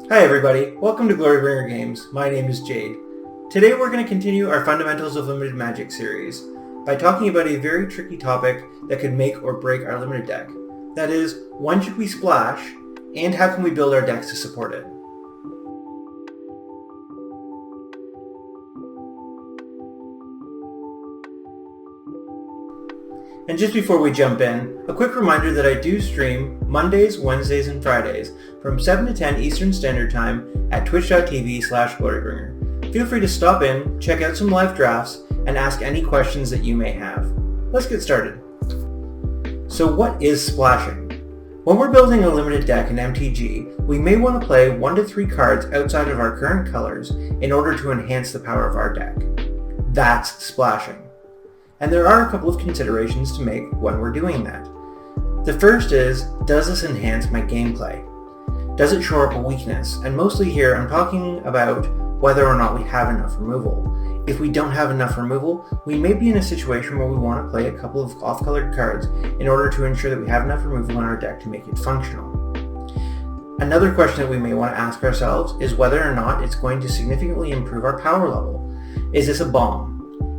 Hi everybody, welcome to Glorybringer Games. My name is Jade. Today we're going to continue our Fundamentals of Limited Magic series by talking about a very tricky topic that could make or break our limited deck. That is, when should we splash, and how can we build our decks to support it? And just before we jump in, a quick reminder that I do stream Mondays, Wednesdays, and Fridays from 7 to 10 Eastern Standard Time at twitch.tv/glorybringer. Feel free to stop in, check out some live drafts, and ask any questions that you may have. Let's get started. So what is splashing? When we're building a limited deck in MTG, we may want to play 1 to 3 cards outside of our current colors in order to enhance the power of our deck. That's splashing. And there are a couple of considerations to make when we're doing that. The first is, does this enhance my gameplay? Does it shore up a weakness? And mostly here I'm talking about whether or not we have enough removal. If we don't have enough removal, we may be in a situation where we want to play a couple of off-colored cards in order to ensure that we have enough removal in our deck to make it functional. Another question that we may want to ask ourselves is whether or not it's going to significantly improve our power level. Is this a bomb?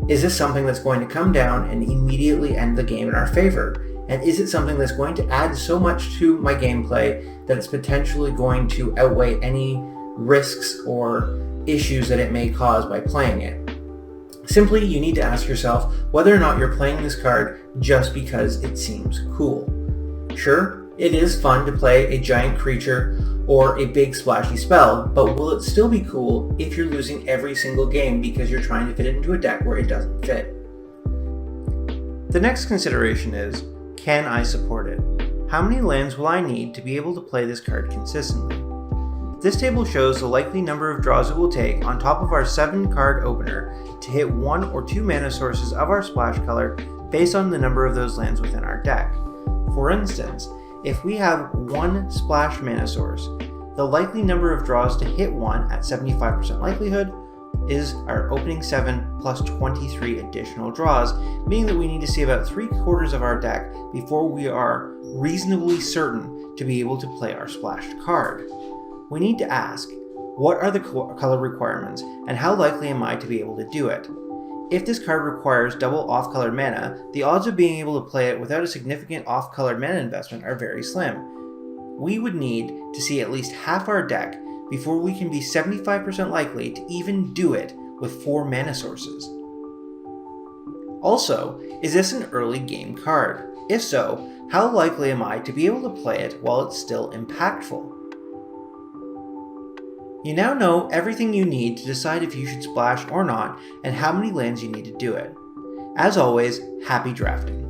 Is this something that's going to come down and immediately end the game in our favor? And is it something that's going to add so much to my gameplay that it's potentially going to outweigh any risks or issues that it may cause by playing it? Simply, you need to ask yourself whether or not you're playing this card just because it seems cool. Sure, it is fun to play a giant creature or a big splashy spell, but will it still be cool if you're losing every single game because you're trying to fit it into a deck where it doesn't fit? The next consideration is, can I support it? How many lands will I need to be able to play this card consistently? This table shows the likely number of draws it will take on top of our 7-card opener to hit 1 or 2 mana sources of our splash color based on the number of those lands within our deck. For instance, if we have 1 splash mana source, the likely number of draws to hit 1 at 75% likelihood is our opening 7 plus 23 additional draws, meaning that we need to see about 3/4 of our deck before we are reasonably certain to be able to play our splashed card. We need to ask, what are the color requirements and how likely am I to be able to do it? If this card requires double off-color mana, the odds of being able to play it without a significant off-color mana investment are very slim. We would need to see at least half our deck before we can be 75% likely to even do it with 4 mana sources. Also, is this an early game card? If so, how likely am I to be able to play it while it's still impactful? You now know everything you need to decide if you should splash or not, and how many lands you need to do it. As always, happy drafting.